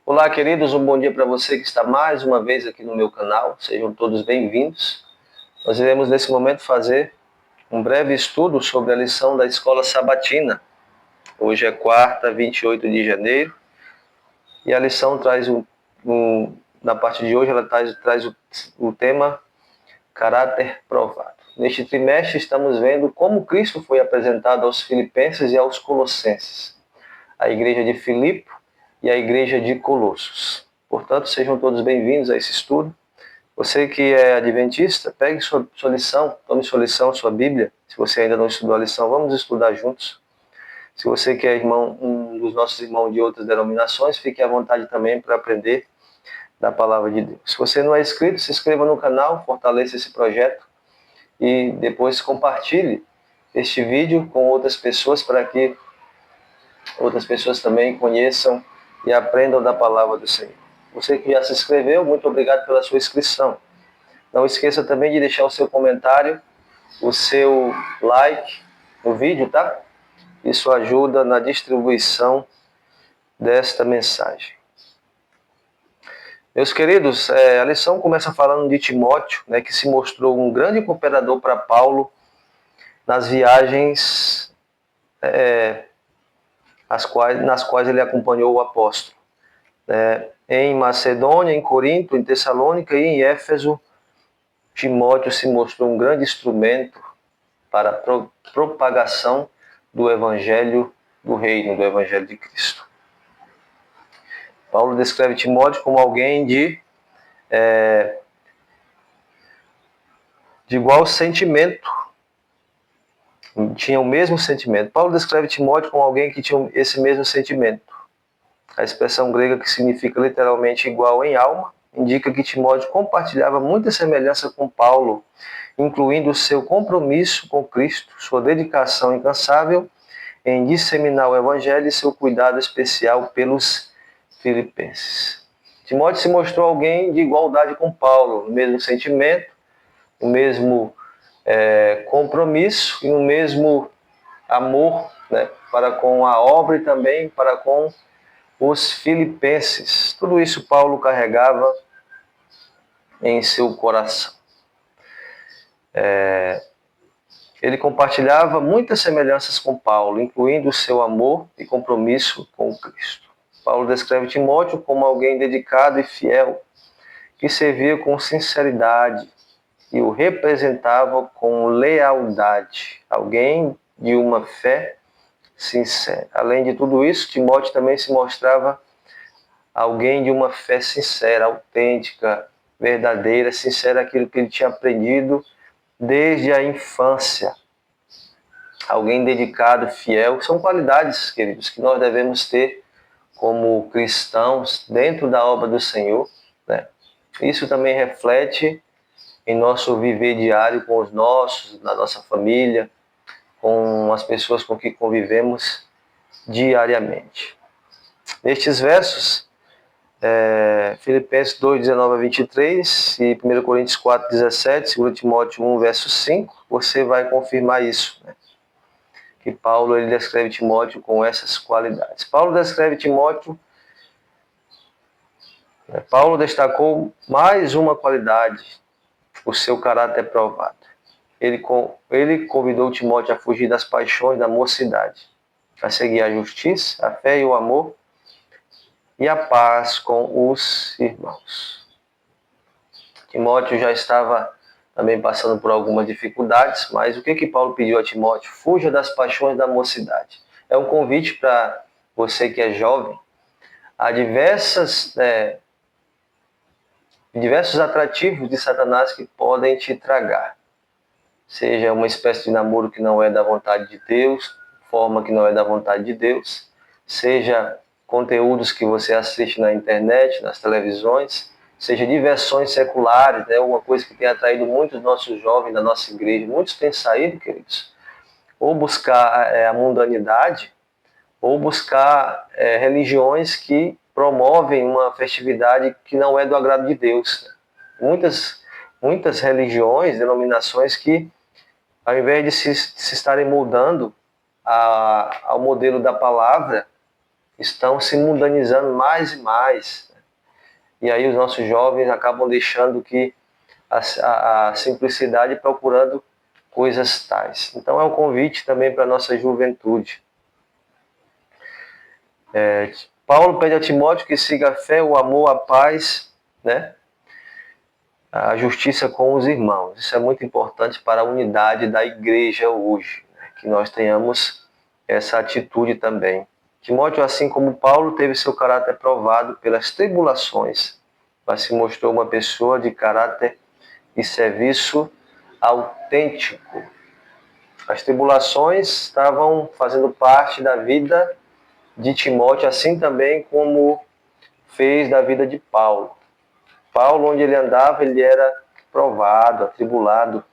Olá, queridos, um bom dia para você que está mais uma vez aqui no meu canal. Sejam todos bem-vindos. Nós iremos nesse momento fazer um breve estudo sobre a lição da Escola Sabatina. Hoje é quarta, 28 de janeiro, e a lição traz na parte de hoje, ela traz o tema caráter provado. Neste trimestre estamos vendo como Cristo foi apresentado aos filipenses e aos colossenses, a igreja de Filipe e a igreja de Colossos. Portanto, sejam todos bem-vindos a esse estudo. Você que é adventista, pegue sua lição, tome sua lição, sua Bíblia. Se você ainda não estudou a lição, vamos estudar juntos. Se você que é irmão, um dos nossos irmãos de outras denominações, fique à vontade também para aprender da palavra de Deus. Se você não é inscrito, se inscreva no canal, fortaleça esse projeto e depois compartilhe este vídeo com outras pessoas para que outras pessoas também conheçam e aprendam da palavra do Senhor. Você que já se inscreveu, muito obrigado pela sua inscrição. Não esqueça também de deixar o seu comentário, o seu like no vídeo, tá? Isso ajuda na distribuição desta mensagem. Meus queridos, a lição começa falando de Timóteo, né, que se mostrou um grande cooperador para Paulo nas viagens nas quais ele acompanhou o apóstolo. Em Macedônia, em Corinto, em Tessalônica e em Éfeso, Timóteo se mostrou um grande instrumento para a propagação do Evangelho do Reino, do Evangelho de Cristo. Paulo descreve Timóteo como alguém de igual sentimento, tinha o mesmo sentimento. Paulo descreve Timóteo como alguém que tinha esse mesmo sentimento. A expressão grega, que significa literalmente igual em alma, indica que Timóteo compartilhava muita semelhança com Paulo, incluindo o seu compromisso com Cristo, sua dedicação incansável em disseminar o Evangelho e seu cuidado especial pelos filipenses. Timóteo se mostrou alguém de igualdade com Paulo, no mesmo sentimento, no mesmo compromisso e no mesmo amor, né, para com a obra e também para com os filipenses. Tudo isso Paulo carregava em seu coração. Ele compartilhava muitas semelhanças com Paulo, incluindo o seu amor e compromisso com Cristo. Paulo descreve Timóteo como alguém dedicado e fiel, que servia com sinceridade e o representava com lealdade, alguém de uma fé sincera. Além de tudo isso, Timóteo também se mostrava alguém de uma fé sincera, autêntica, verdadeira, sincera, aquilo que ele tinha aprendido desde a infância. Alguém dedicado, fiel, são qualidades, queridos, que nós devemos ter como cristãos dentro da obra do Senhor, né? Isso também reflete em nosso viver diário com os nossos, na nossa família, com as pessoas com que convivemos diariamente. Nestes versos, Filipenses 2, 19 a 23 e 1 Coríntios 4, 17, 2 Timóteo 1, verso 5, você vai confirmar isso, né? Que Paulo ele descreve Timóteo com essas qualidades. Paulo destacou mais uma qualidade, o seu caráter provado. Ele convidou Timóteo a fugir das paixões da mocidade, a seguir a justiça, a fé e o amor, e a paz com os irmãos. Timóteo já estava também passando por algumas dificuldades, mas o que Paulo pediu a Timóteo? Fuja das paixões da mocidade. É um convite para você que é jovem. Há diversos atrativos de Satanás que podem te tragar. Seja uma espécie de namoro que não é da vontade de Deus, forma que não é da vontade de Deus, seja conteúdos que você assiste na internet, nas televisões, seja diversões seculares, né? Uma coisa que tem atraído muitos nossos jovens da nossa igreja. Muitos têm saído, queridos, ou buscar a mundanidade, ou buscar religiões que promovem uma festividade que não é do agrado de Deus, né? Muitas religiões, denominações que, ao invés de se estarem moldando ao modelo da palavra, estão se mundanizando mais e mais. E aí os nossos jovens acabam deixando que a simplicidade, procurando coisas tais. Então é um convite também para a nossa juventude. Paulo pede a Timóteo que siga a fé, o amor, a paz, né? A justiça com os irmãos. Isso é muito importante para a unidade da igreja hoje, né? Que nós tenhamos essa atitude também. Timóteo, assim como Paulo, teve seu caráter provado pelas tribulações, mas se mostrou uma pessoa de caráter e serviço autêntico. As tribulações estavam fazendo parte da vida de Timóteo, assim também como fez da vida de Paulo. Paulo, onde ele andava, ele era provado, atribulado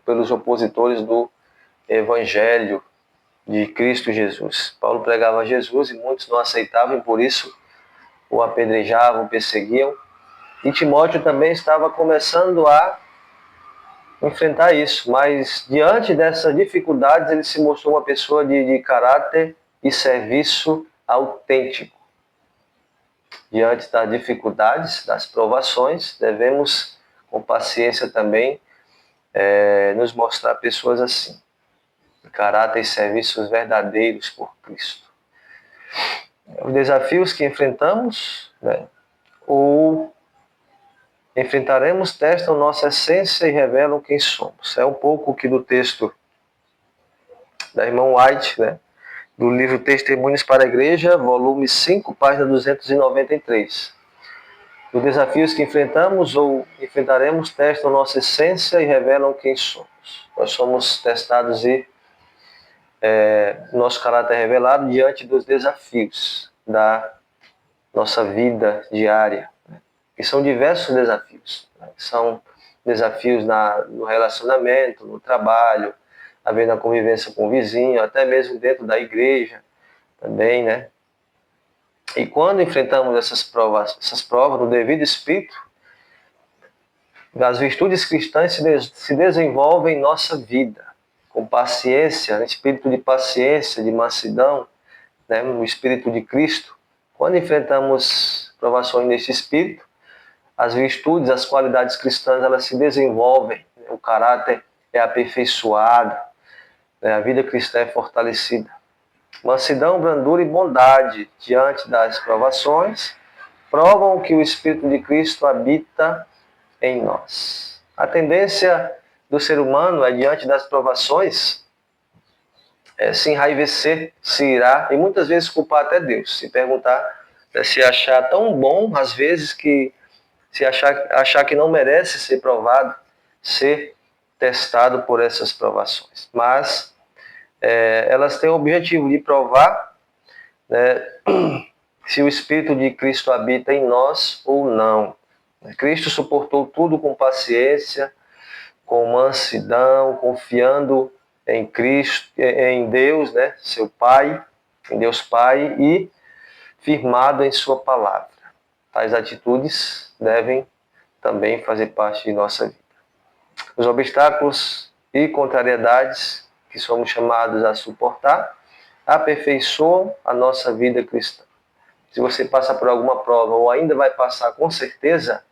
pelos opositores do Evangelho de Cristo Jesus. Paulo pregava Jesus e muitos não aceitavam e por isso o apedrejavam, o perseguiam. E Timóteo também estava começando a enfrentar isso, mas diante dessas dificuldades ele se mostrou uma pessoa de caráter e serviço autêntico. Diante das dificuldades, das provações, devemos com paciência também nos mostrar pessoas assim, de caráter e serviços verdadeiros por Cristo. Os desafios que enfrentamos, né, ou enfrentaremos, testam nossa essência e revelam quem somos. É um pouco que do texto da irmã White, né, do livro Testemunhos para a Igreja, volume 5, página 293. Os desafios que enfrentamos ou enfrentaremos testam nossa essência e revelam quem somos. Nós somos testados e nosso caráter é revelado diante dos desafios da nossa vida diária. E são diversos desafios. São desafios no relacionamento, no trabalho, a ver na convivência com o vizinho, até mesmo dentro da igreja também, né? E quando enfrentamos essas provas no devido espírito, as virtudes cristãs se desenvolvem em nossa vida, com paciência, espírito de paciência, de mansidão, né? No espírito de Cristo. Quando enfrentamos provações nesse espírito, as virtudes, as qualidades cristãs, elas se desenvolvem, né? O caráter é aperfeiçoado, né? A vida cristã é fortalecida. Mansidão, brandura e bondade diante das provações provam que o Espírito de Cristo habita em nós. A tendência do ser humano é, diante das provações, se enraivecer, se irar e muitas vezes culpar até Deus. Se perguntar, se achar tão bom, às vezes, que se achar que não merece ser provado, ser testado por essas provações. Mas elas têm o objetivo de provar, né, se o Espírito de Cristo habita em nós ou não. Cristo suportou tudo com paciência, com mansidão, confiando em Cristo, em Deus, né, seu Pai, em Deus Pai, e firmado em sua palavra. Tais atitudes devem também fazer parte de nossa vida. Os obstáculos e contrariedades que somos chamados a suportar aperfeiçoam a nossa vida cristã. Se você passa por alguma prova ou ainda vai passar com certeza,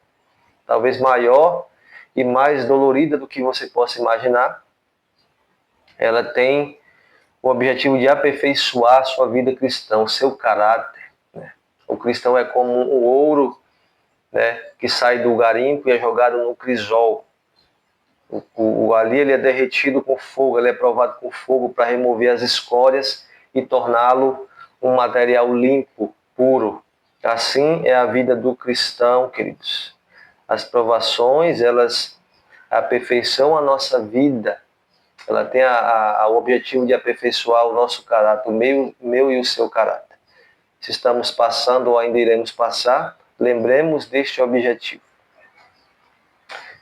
talvez maior e mais dolorida do que você possa imaginar, ela tem o objetivo de aperfeiçoar a sua vida cristã, o seu caráter, né? O cristão é como um ouro, né, que sai do garimpo e é jogado no crisol. Ali ele é derretido com fogo, ele é provado com fogo para remover as escórias e torná-lo um material limpo, puro. Assim é a vida do cristão, queridos. As provações, elas aperfeiçoam a nossa vida. Ela tem o objetivo de aperfeiçoar o nosso caráter, o meu e o seu caráter. Se estamos passando ou ainda iremos passar, lembremos deste objetivo.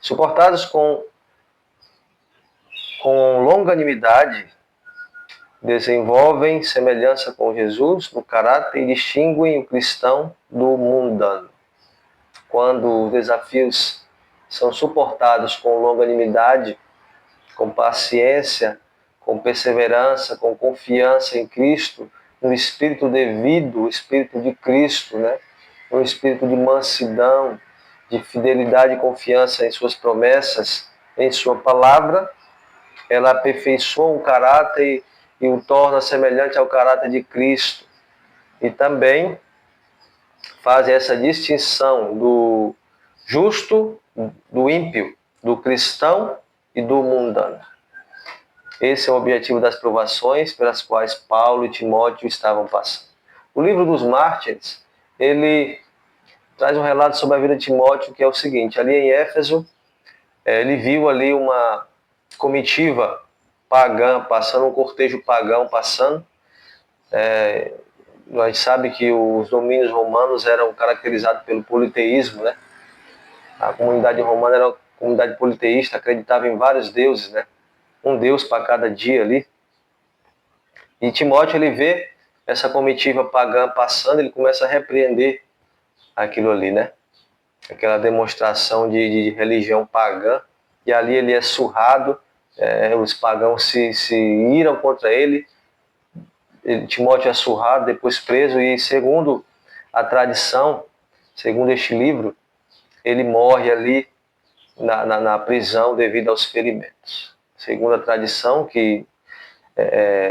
Suportados com longanimidade, desenvolvem semelhança com Jesus no caráter e distinguem o cristão do mundano. Quando os desafios são suportados com longanimidade, com paciência, com perseverança, com confiança em Cristo, no espírito devido, o espírito de Cristo, né? Um espírito de mansidão, de fidelidade e confiança em suas promessas, em sua palavra, ela aperfeiçoa o caráter e o torna semelhante ao caráter de Cristo. E também faz essa distinção do justo, do ímpio, do cristão e do mundano. Esse é o objetivo das provações pelas quais Paulo e Timóteo estavam passando. O livro dos Mártires, ele traz um relato sobre a vida de Timóteo, que é o seguinte: ali em Éfeso, ele viu ali uma comitiva pagã passando, um cortejo pagão passando. Nós sabemos que os domínios romanos eram caracterizados pelo politeísmo, né? A comunidade romana era uma comunidade politeísta, acreditava em vários deuses, né? Um deus para cada dia ali. E Timóteo, ele vê essa comitiva pagã passando, ele começa a repreender aquilo ali, né? Aquela demonstração de religião pagã. E ali ele é surrado, os pagãos se iram contra ele. Timóteo é surrado, depois preso, e segundo a tradição, segundo este livro, ele morre ali na prisão devido aos ferimentos. Segundo a tradição, que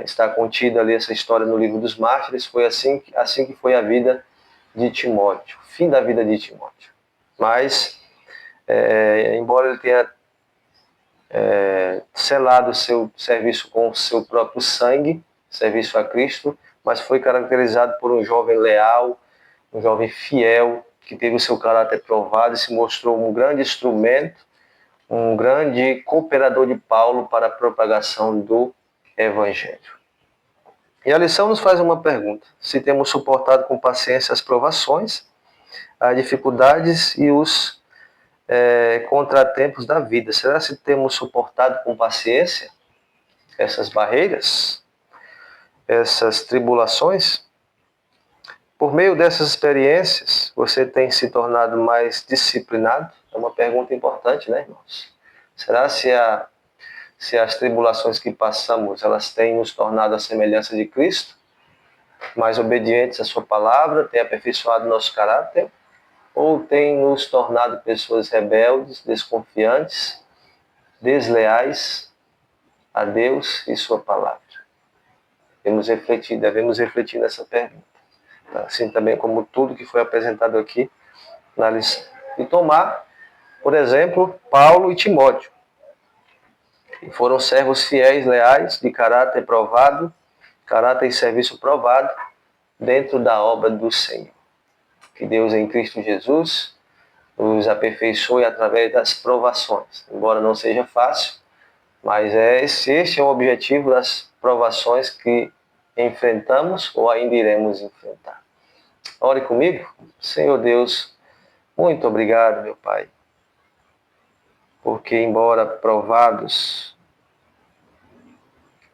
está contida ali essa história no livro dos Mártires, foi assim que foi a vida de Timóteo, o fim da vida de Timóteo. Mas, embora ele tenha selado o seu serviço com o seu próprio sangue, serviço a Cristo, mas foi caracterizado por um jovem leal, um jovem fiel, que teve o seu caráter provado e se mostrou um grande instrumento, um grande cooperador de Paulo para a propagação do Evangelho. E a lição nos faz uma pergunta: se temos suportado com paciência as provações, as dificuldades e os contratempos da vida. Será que temos suportado com paciência essas barreiras, essas tribulações? Por meio dessas experiências, você tem se tornado mais disciplinado? É uma pergunta importante, né, irmãos? Será se as tribulações que passamos, elas têm nos tornado a semelhança de Cristo, mais obedientes à sua palavra, têm aperfeiçoado nosso caráter, ou têm nos tornado pessoas rebeldes, desconfiantes, desleais a Deus e sua palavra? Devemos refletir nessa pergunta. Assim também como tudo que foi apresentado aqui na lição. E tomar, por exemplo, Paulo e Timóteo, que foram servos fiéis, leais, de caráter provado, caráter e serviço provado, dentro da obra do Senhor. Que Deus em Cristo Jesus nos aperfeiçoe através das provações. Embora não seja fácil, mas este é o objetivo das provações que enfrentamos ou ainda iremos enfrentar. Ore comigo. Senhor Deus, muito obrigado, meu Pai, porque embora provados,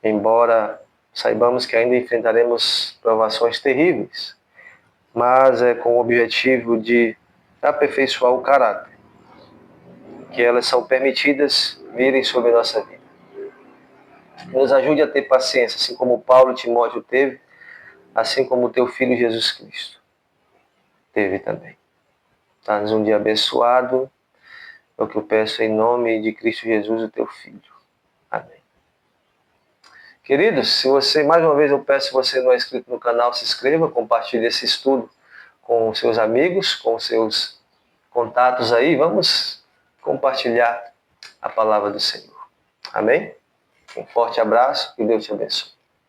embora saibamos que ainda enfrentaremos provações terríveis, mas é com o objetivo de aperfeiçoar o caráter, que elas são permitidas virem sobre a nossa vida. Nos ajude a ter paciência, assim como Paulo e Timóteo teve, assim como o teu Filho Jesus Cristo teve também. Dá-nos um dia abençoado, é o que eu peço em nome de Cristo Jesus, o teu Filho. Amém. Queridos, se você, mais uma vez eu peço, se você não é inscrito no canal, se inscreva, compartilhe esse estudo com seus amigos, com seus contatos aí. Vamos compartilhar a palavra do Senhor. Amém? Um forte abraço e Deus te abençoe.